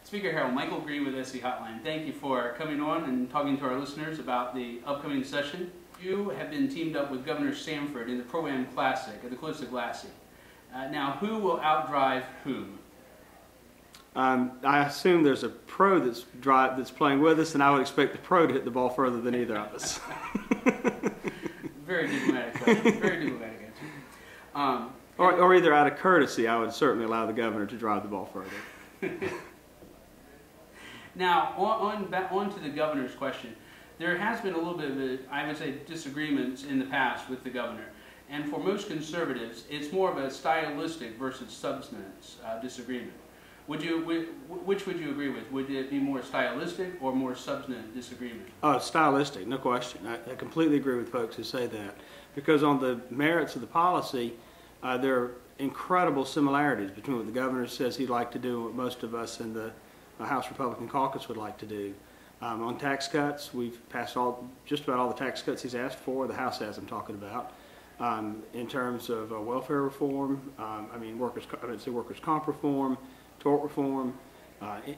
Speaker Harrell, Michael Green with SC Hotline. Thank you for coming on and talking to our listeners about the upcoming session. You have been teamed up with Governor Sanford in the Pro-Am Classic at the Cliffs of Glassy. Now, who will outdrive whom? I assume there's a pro that's playing with us, and I would expect the pro to hit the ball further than either of us. Very diplomatic question. Very diplomatic answer. Or either out of courtesy, I would certainly allow the governor to drive the ball further. Now, on to the governor's question. There has been a little bit of, I would say, disagreements in the past with the governor. And for most conservatives, it's more of a stylistic versus substance disagreement. Which would you agree with? Would it be more stylistic or more substantive disagreement? Oh, stylistic, no question. I completely agree with folks who say that. Because on the merits of the policy, there are incredible similarities between what the governor says he'd like to do and what most of us in the House Republican caucus would like to do. On tax cuts, we've passed just about all the tax cuts he's asked for. The House has, I'm talking about. In terms of welfare reform, workers' comp reform, tort reform,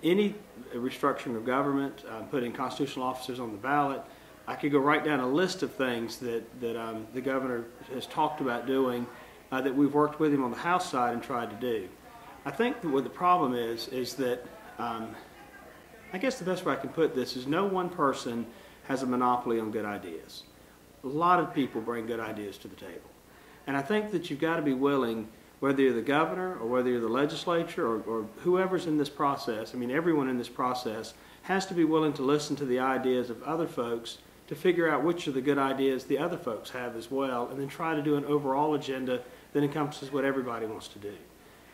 any restructuring of government, putting constitutional officers on the ballot. I could go right down a list of things that the governor has talked about doing that we've worked with him on the House side and tried to do. I think that what the problem is that I guess the best way I can put this is no one person has a monopoly on good ideas. A lot of people bring good ideas to the table. And I think that you've got to be willing, whether you're the governor or whether you're the legislature or whoever's in this process, everyone in this process has to be willing to listen to the ideas of other folks to figure out which of the good ideas the other folks have as well, and then try to do an overall agenda that encompasses what everybody wants to do.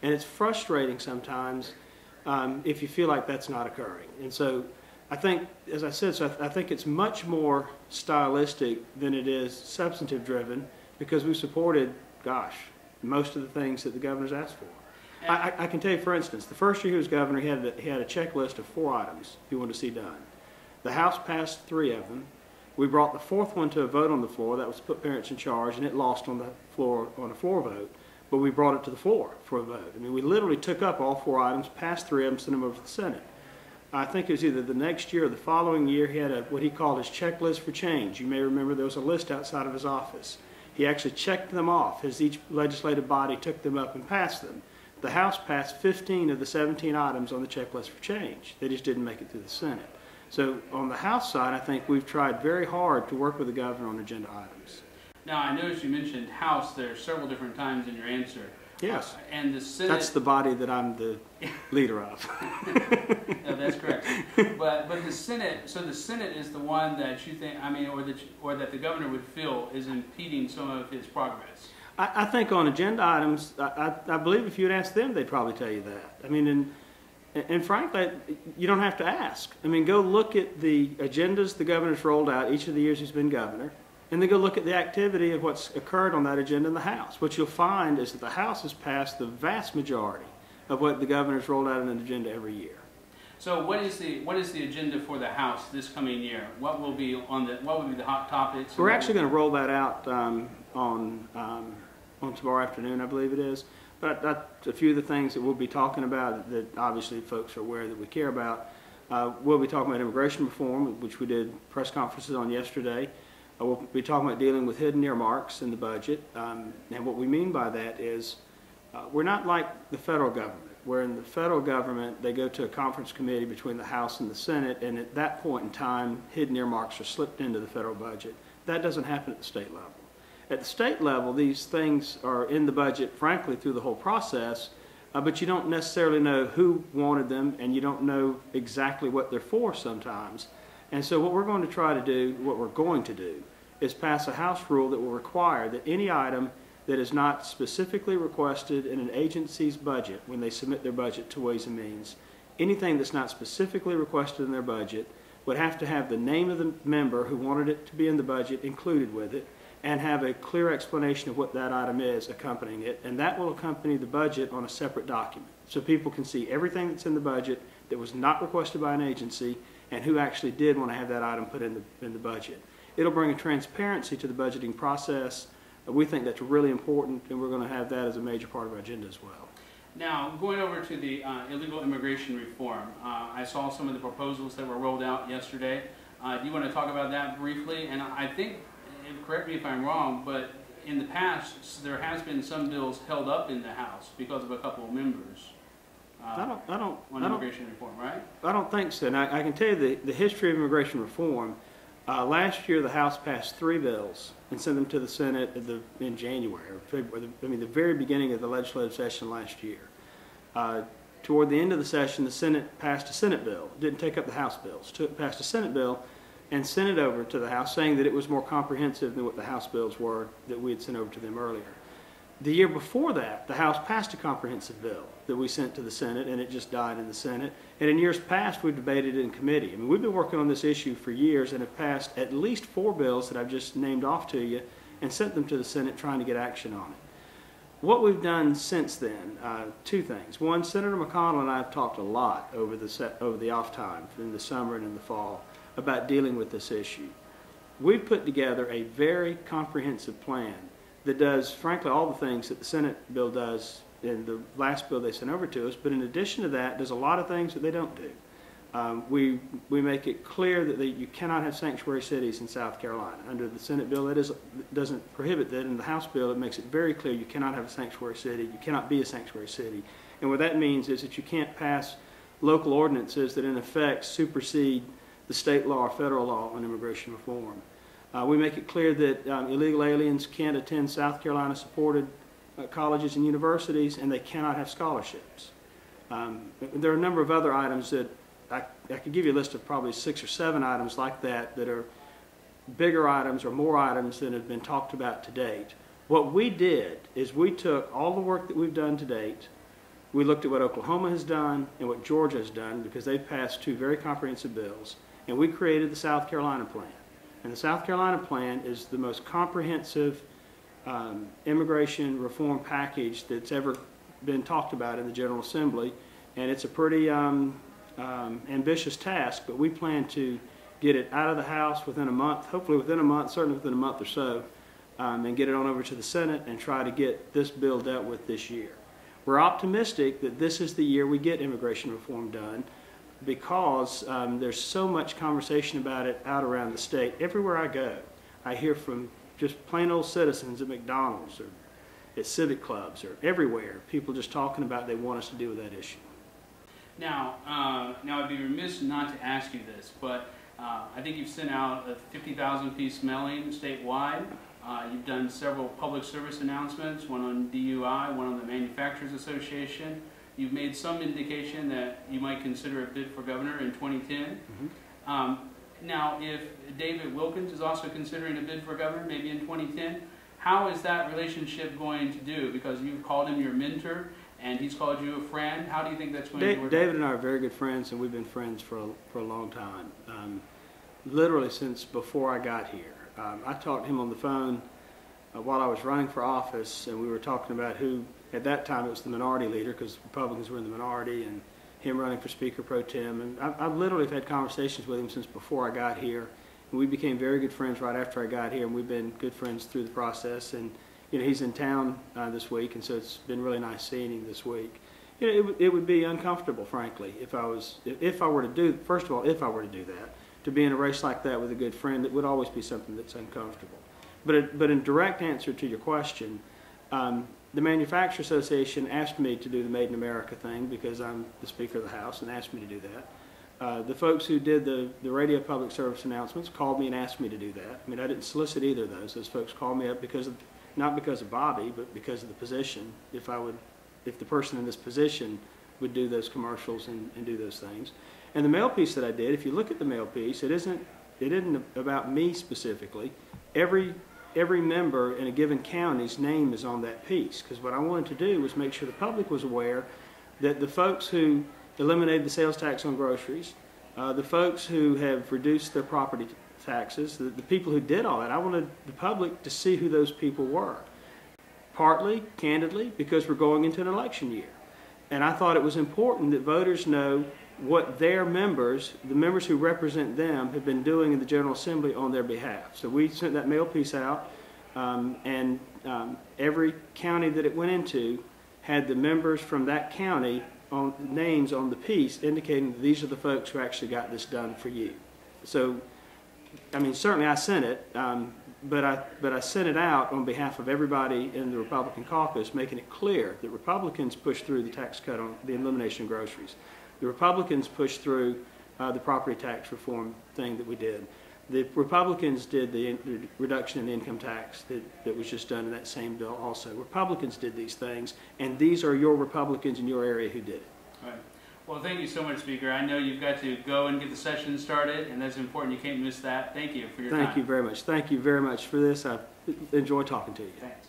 And it's frustrating sometimes if you feel like that's not occurring. And so I think, as I said, I think it's much more stylistic than it is substantive driven, because we supported, most of the things that the governor's asked for. I can tell you, for instance, the first year he was governor, he had a checklist of 4 items he wanted to see done. The House passed 3 of them. We brought the 4th one to a vote on the floor. That was to put parents in charge, and it lost on the floor on a floor vote. But we brought it to the floor for a vote. We literally took up all 4 items, passed 3 of them, sent them over to the Senate. I think it was either the next year or the following year, he had what he called his checklist for change. You may remember there was a list outside of his office. He actually checked them off as each legislative body took them up and passed them. The House passed 15 of the 17 items on the checklist for change. They just didn't make it through the Senate. So on the House side, I think we've tried very hard to work with the governor on agenda items. Now, I noticed you mentioned House there several different times in your answer. Yes. And the Senate... That's the body that I'm the leader of. No, that's correct. But the Senate, so the Senate is the one that you think, or that the governor would feel is impeding some of his progress. I think on agenda items, I believe if you'd ask them, they'd probably tell you that. And frankly, you don't have to ask. Go look at the agendas the governor's rolled out each of the years he's been governor, and then go look at the activity of what's occurred on that agenda in the House. What you'll find is that the House has passed the vast majority of what the governor's rolled out in an agenda every year. So what is the agenda for the House this coming year? What will be the hot topics? We're actually going to roll that out on tomorrow afternoon, I believe it is. But a few of the things that we'll be talking about that obviously folks are aware that we care about. We'll be talking about immigration reform, which we did press conferences on yesterday. We'll be talking about dealing with hidden earmarks in the budget. And what we mean by that is we're not like the federal government, where in the federal government they go to a conference committee between the House and the Senate, and at that point in time, hidden earmarks are slipped into the federal budget. That doesn't happen at the state level. At the state level, these things are in the budget, frankly, through the whole process, but you don't necessarily know who wanted them, and you don't know exactly what they're for sometimes. And so what we're going to do, is pass a House rule that will require that any item that is not specifically requested in an agency's budget when they submit their budget to Ways and Means, anything that's not specifically requested in their budget would have to have the name of the member who wanted it to be in the budget included with it, and have a clear explanation of what that item is accompanying it, and that will accompany the budget on a separate document. So people can see everything that's in the budget that was not requested by an agency and who actually did want to have that item put in the budget. It'll bring a transparency to the budgeting process. We think that's really important, and we're going to have that as a major part of our agenda as well. Now, going over to the illegal immigration reform, I saw some of the proposals that were rolled out yesterday. Do you want to talk about that briefly? And I think, and correct me if I'm wrong, but in the past, there has been some bills held up in the House because of a couple of members on immigration reform, right? I don't think so. And I can tell you the history of immigration reform. Last year, the House passed 3 bills and sent them to the Senate in January, or February, the very beginning of the legislative session last year. Toward the end of the session, the Senate passed a Senate bill. Didn't take up the House bills. Passed a Senate bill and sent it over to the House, saying that it was more comprehensive than what the House bills were that we had sent over to them earlier. The year before that, the House passed a comprehensive bill that we sent to the Senate, and it just died in the Senate. And in years past, we've debated it in committee. I mean, we've been working on this issue for years and have passed at least 4 bills that I've just named off to you and sent them to the Senate trying to get action on it. What we've done since then, 2 things. One, Senator McConnell and I have talked a lot over the off time, in the summer and in the fall, about dealing with this issue. We've put together a very comprehensive plan that does, frankly, all the things that the Senate bill does in the last bill they sent over to us, but in addition to that, does a lot of things that they don't do. We make it clear that you cannot have sanctuary cities in South Carolina. Under the Senate bill, it doesn't prohibit that. In the House bill, it makes it very clear you cannot have a sanctuary city. You cannot be a sanctuary city. And what that means is that you can't pass local ordinances that in effect supersede the state law or federal law on immigration reform. We make it clear that illegal aliens can't attend South Carolina-supported colleges and universities, and they cannot have scholarships. There are a number of other items that I could give you a list of probably 6 or 7 items like that that are bigger items or more items than have been talked about to date. What we did is we took all the work that we've done to date, we looked at what Oklahoma has done and what Georgia has done, because they've passed 2 very comprehensive bills, and we created the South Carolina plan. And the South Carolina plan is the most comprehensive immigration reform package that's ever been talked about in the General Assembly, and it's a pretty ambitious task, but we plan to get it out of the House within a month, hopefully within a month, certainly within a month or so, and get it on over to the Senate and try to get this bill dealt with this year. We're optimistic that this is the year we get immigration reform done, because there's so much conversation about it out around the state. Everywhere I go, I hear from just plain old citizens at McDonald's or at civic clubs or everywhere, people just talking about they want us to deal with that issue. Now I'd be remiss not to ask you this, but I think you've sent out a 50,000-piece mailing statewide. You've done several public service announcements, one on DUI, one on the Manufacturers Association. You've made some indication that you might consider a bid for governor in 2010. Mm-hmm. Now, if David Wilkins is also considering a bid for governor, maybe in 2010, how is that relationship going to do? Because you've called him your mentor, and he's called you a friend. How do you think that's going to work? David and I are very good friends, and we've been friends for a long time, literally since before I got here. I talked to him on the phone while I was running for office, and we were talking about who, at that time it was the minority leader, because Republicans were in the minority, and him running for Speaker Pro Tem. And I literally have had conversations with him since before I got here. And we became very good friends right after I got here, and we've been good friends through the process. And you know, he's in town this week, and so it's been really nice seeing him this week. You know, it would be uncomfortable, frankly, if I were to do that, to be in a race like that with a good friend. It would always be something that's uncomfortable. But in direct answer to your question, the Manufacturers Association asked me to do the Made in America thing because I'm the Speaker of the House, and asked me to do that. The folks who did the radio public service announcements called me and asked me to do that. I mean, I didn't solicit either of those. Those folks called me up not because of Bobby, but because of the position. If the person in this position would do those commercials and do those things. And the mail piece that I did, if you look at the mail piece, it isn't about me specifically. Every member in a given county's name is on that piece, because what I wanted to do was make sure the public was aware that the folks who eliminated the sales tax on groceries, the folks who have reduced their property taxes, the people who did all that, I wanted the public to see who those people were. Partly, candidly, because we're going into an election year. And I thought it was important that voters know what their members, the members who represent them, have been doing in the General Assembly on their behalf. So we sent that mail piece out, and every county that it went into had the members from that county on names on the piece indicating that these are the folks who actually got this done for you. So, I mean, certainly I sent it, but I sent it out on behalf of everybody in the Republican caucus, making it clear that Republicans pushed through the tax cut on the elimination of groceries. The Republicans pushed through the property tax reform thing that we did. The Republicans did the reduction in income tax that was just done in that same bill also. Republicans did these things, and these are your Republicans in your area who did it. All right. Well, thank you so much, Speaker. I know you've got to go and get the session started, and that's important. You can't miss that. Thank you for your time. Thank you very much. Thank you very much for this. I enjoyed talking to you. Thanks.